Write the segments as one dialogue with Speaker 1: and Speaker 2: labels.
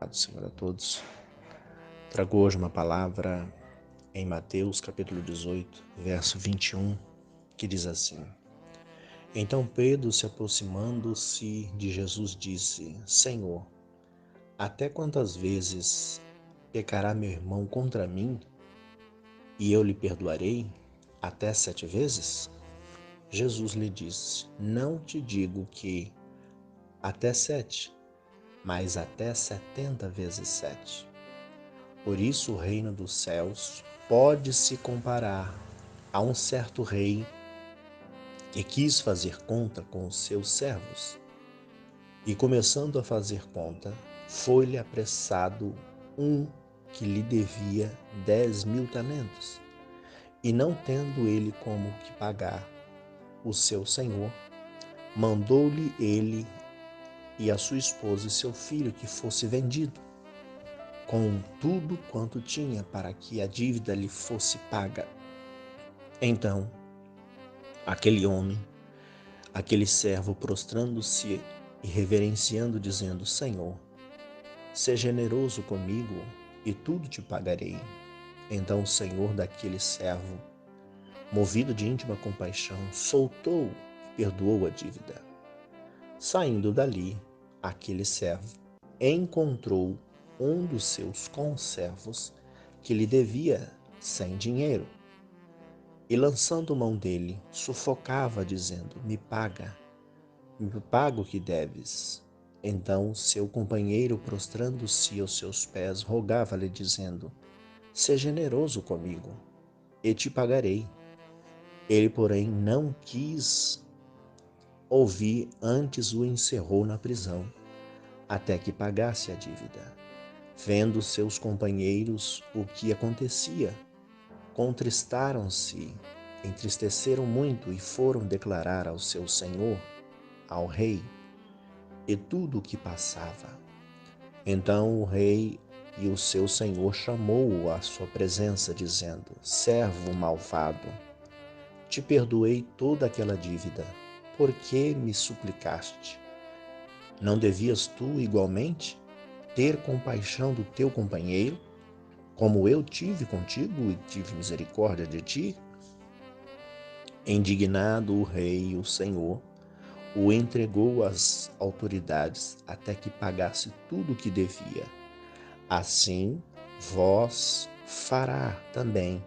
Speaker 1: Paz do Senhor a todos. Trago hoje uma palavra em Mateus capítulo 18, verso 21, que diz assim: Então Pedro, se aproximando-se de Jesus, disse: Senhor, até quantas vezes pecará meu irmão contra mim e eu lhe perdoarei? Até 7 vezes? Jesus lhe disse: Não te digo que até 7, mas até 70 vezes 7. Por isso o reino dos céus pode se comparar a um certo rei que quis fazer conta com os seus servos. E começando a fazer conta, foi-lhe apressado um que lhe devia 10.000 talentos. E não tendo ele como que pagar, o seu senhor mandou-lhe ele e a sua esposa e seu filho que fosse vendido, com tudo quanto tinha, para que a dívida lhe fosse paga. Então, aquele homem, aquele servo, prostrando-se e reverenciando, dizendo: Senhor, seja generoso comigo e tudo te pagarei. Então o senhor daquele servo, movido de íntima compaixão, soltou e perdoou a dívida. Saindo dali, aquele servo encontrou um dos seus conservos que lhe devia 100 dinheiro. E lançando mão dele, sufocava, dizendo: me paga o que deves. Então seu companheiro, prostrando-se aos seus pés, rogava-lhe, dizendo: seja generoso comigo, e te pagarei. Ele, porém, não quis ouvir, antes o encerrou na prisão, até que pagasse a dívida. Vendo seus companheiros o que acontecia, contristaram-se, entristeceram muito e foram declarar ao seu senhor, ao rei, e tudo o que passava. Então o rei e o seu senhor chamou-o à sua presença, dizendo: servo malvado, te perdoei toda aquela dívida, por que me suplicaste? Não devias tu, igualmente, ter compaixão do teu companheiro, como eu tive contigo e tive misericórdia de ti? Indignado o rei, o senhor, o entregou às autoridades até que pagasse tudo o que devia. Assim vós fará também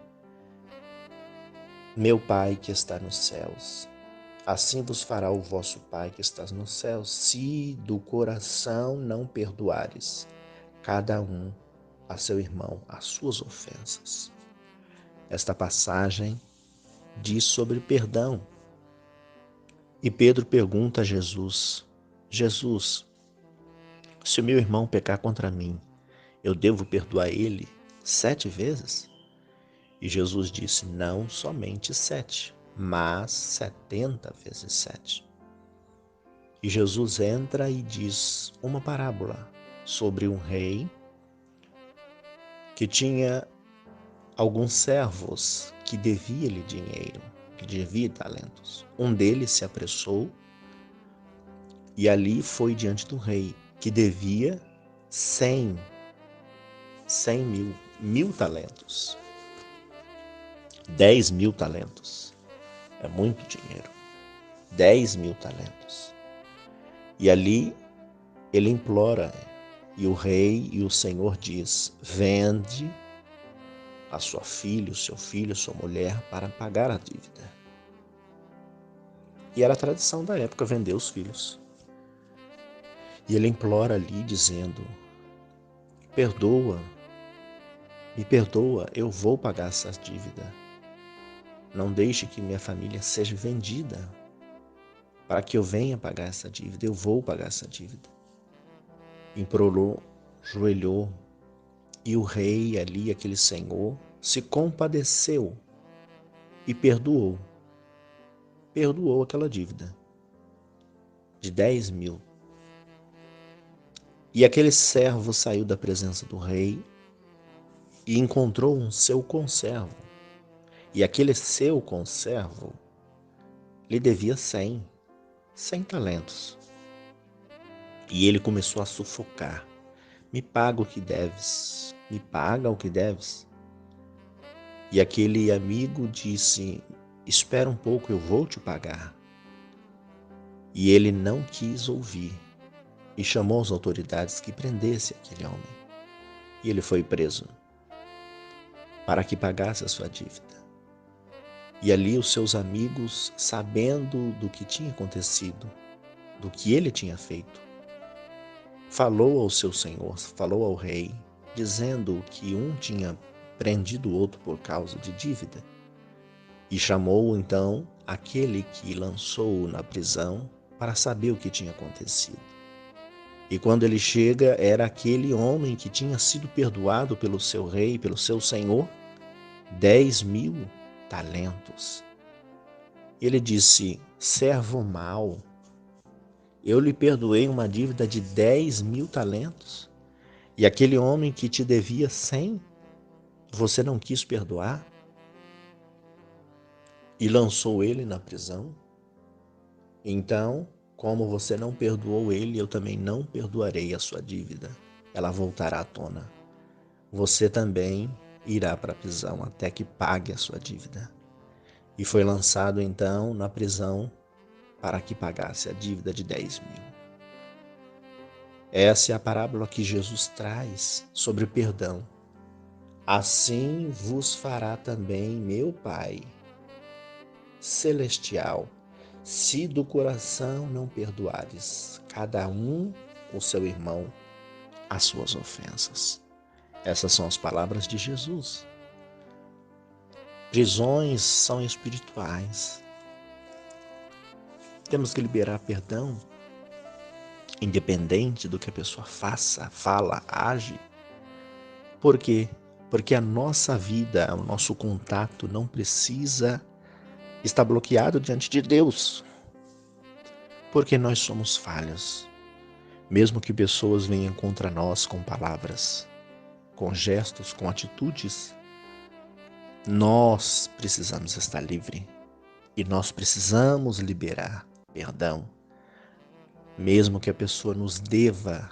Speaker 1: meu Pai que está nos céus. Assim vos fará o vosso Pai que está nos céus, se do coração não perdoares cada um a seu irmão as suas ofensas. Esta passagem diz sobre perdão. E Pedro pergunta a Jesus: Jesus, se o meu irmão pecar contra mim, eu devo perdoar ele 7 vezes? E Jesus disse: não somente 7, mas 70 vezes 7. E Jesus entra e diz uma parábola sobre um rei que tinha alguns servos que devia-lhe dinheiro, que devia talentos. Um deles se apressou e ali foi diante do rei, que devia 100 mil talentos. 10.000 talentos. É muito dinheiro. 10.000 talentos. E ali ele implora, e o rei e o senhor diz: vende a sua filha, o seu filho, a sua mulher, para pagar a dívida. E era a tradição da época vender os filhos. E ele implora ali, dizendo: perdoa, me perdoa, eu vou pagar essa dívida. Não deixe que minha família seja vendida para que eu venha pagar essa dívida. Eu vou pagar essa dívida. Implorou, joelhou, e o rei ali, aquele senhor, se compadeceu e perdoou. Perdoou aquela dívida de 10.000. E aquele servo saiu da presença do rei e encontrou um seu conservo. E aquele seu conservo lhe devia 100 talentos. E ele começou a sufocar, me paga o que deves, me paga o que deves. E aquele amigo disse, espera um pouco, eu vou te pagar. E ele não quis ouvir e chamou as autoridades que prendessem aquele homem. E ele foi preso para que pagasse a sua dívida. E ali os seus amigos, sabendo do que tinha acontecido, do que ele tinha feito, falou ao seu senhor, falou ao rei, dizendo que um tinha prendido o outro por causa de dívida. E chamou então aquele que lançou-o na prisão para saber o que tinha acontecido. E quando ele chega, era aquele homem que tinha sido perdoado pelo seu rei, pelo seu senhor, 10.000 talentos. Ele disse, servo mau, eu lhe perdoei uma dívida de 10.000 talentos. E aquele homem que te devia 100, você não quis perdoar? E lançou ele na prisão? Então, como você não perdoou ele, eu também não perdoarei a sua dívida. Ela voltará à tona. Você também irá para a prisão até que pague a sua dívida. E foi lançado então na prisão para que pagasse a dívida de 10.000. Essa é a parábola que Jesus traz sobre perdão. Assim vos fará também meu Pai celestial, se do coração não perdoares cada um o seu irmão as suas ofensas. Essas são as palavras de Jesus. Prisões são espirituais. Temos que liberar perdão, independente do que a pessoa faça, fala, age. Por quê? Porque a nossa vida, o nosso contato não precisa estar bloqueado diante de Deus. Porque nós somos falhos. Mesmo que pessoas venham contra nós com palavras, com gestos, com atitudes, nós precisamos estar livres. E nós precisamos liberar perdão. Mesmo que a pessoa nos deva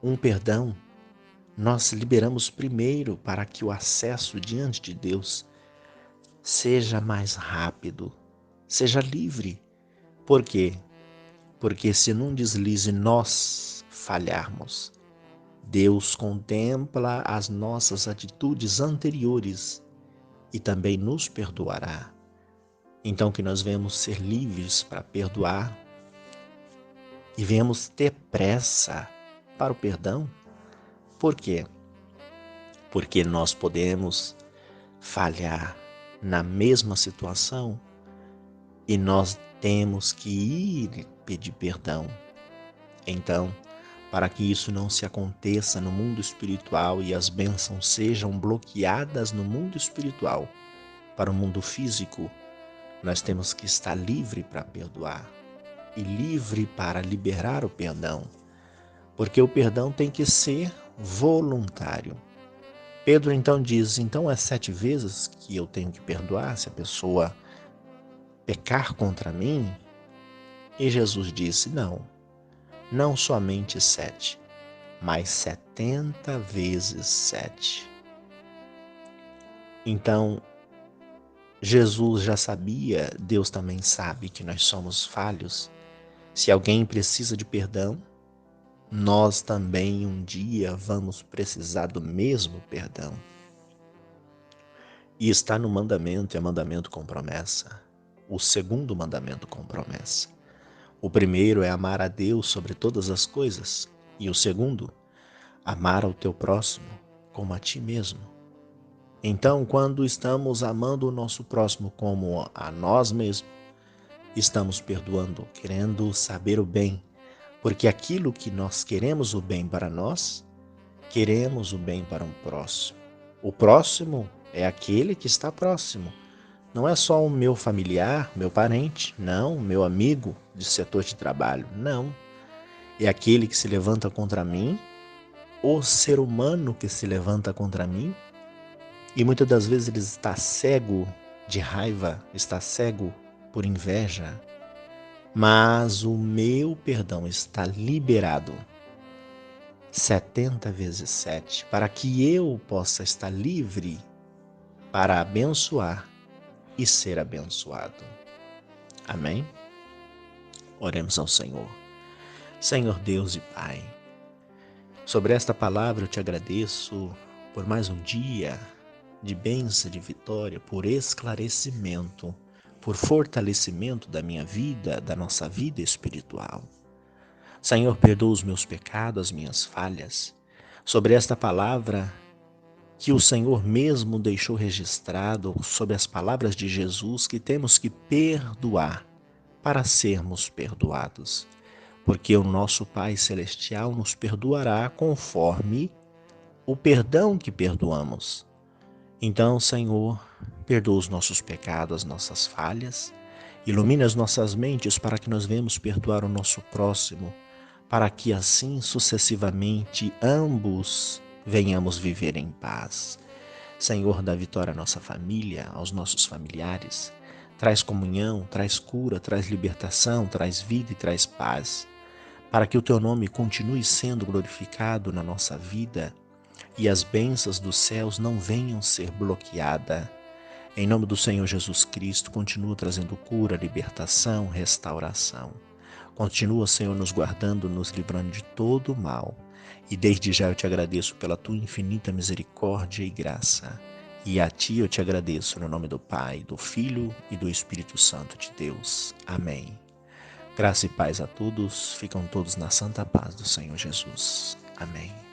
Speaker 1: um perdão, nós liberamos primeiro para que o acesso diante de Deus seja mais rápido, seja livre. Por quê? Porque se num deslize nós falharmos, Deus contempla as nossas atitudes anteriores e também nos perdoará. Então que nós venhamos ser livres para perdoar e venhamos ter pressa para o perdão. Por quê? Porque nós podemos falhar na mesma situação e nós temos que ir pedir perdão. Então, para que isso não se aconteça no mundo espiritual e as bênçãos sejam bloqueadas no mundo espiritual, para o mundo físico, nós temos que estar livre para perdoar e livre para liberar o perdão, porque o perdão tem que ser voluntário. Pedro então diz, então é 7 vezes que eu tenho que perdoar se a pessoa pecar contra mim? E Jesus disse, não somente 7, mas 70 vezes 7. Então, Jesus já sabia, Deus também sabe que nós somos falhos. Se alguém precisa de perdão, nós também um dia vamos precisar do mesmo perdão. E está no mandamento, é mandamento com promessa. O segundo mandamento com promessa. O primeiro é amar a Deus sobre todas as coisas. E o segundo, amar ao teu próximo como a ti mesmo. Então, quando estamos amando o nosso próximo como a nós mesmos, estamos perdoando, querendo saber o bem. Porque aquilo que nós queremos o bem para nós, queremos o bem para um próximo. O próximo é aquele que está próximo. Não é só o meu familiar, meu parente, não, meu amigo de setor de trabalho, não. É aquele que se levanta contra mim, o ser humano que se levanta contra mim, e muitas das vezes ele está cego de raiva, está cego por inveja, mas o meu perdão está liberado. 70 vezes 7, para que eu possa estar livre para abençoar e ser abençoado. Amém? Oremos ao Senhor. Senhor Deus e Pai, sobre esta palavra eu te agradeço por mais um dia de bênção, de vitória, por esclarecimento, por fortalecimento da minha vida, da nossa vida espiritual. Senhor, perdoa os meus pecados, as minhas falhas. Sobre esta palavra que o Senhor mesmo deixou registrado, sobre as palavras de Jesus, que temos que perdoar para sermos perdoados. Porque o nosso Pai Celestial nos perdoará conforme o perdão que perdoamos. Então, Senhor, perdoa os nossos pecados, as nossas falhas, ilumina as nossas mentes para que nós venhamos perdoar o nosso próximo, para que assim sucessivamente ambos venhamos viver em paz. Senhor, dá vitória à nossa família, aos nossos familiares, traz comunhão, traz cura, traz libertação, traz vida e traz paz, para que o Teu nome continue sendo glorificado na nossa vida e as bênçãos dos céus não venham ser bloqueadas. Em nome do Senhor Jesus Cristo, continua trazendo cura, libertação, restauração. Continua, Senhor, nos guardando, nos livrando de todo o mal. E desde já eu te agradeço pela tua infinita misericórdia e graça. E a ti eu te agradeço no nome do Pai, do Filho e do Espírito Santo de Deus. Amém. Graça e paz a todos. Ficam todos na santa paz do Senhor Jesus. Amém.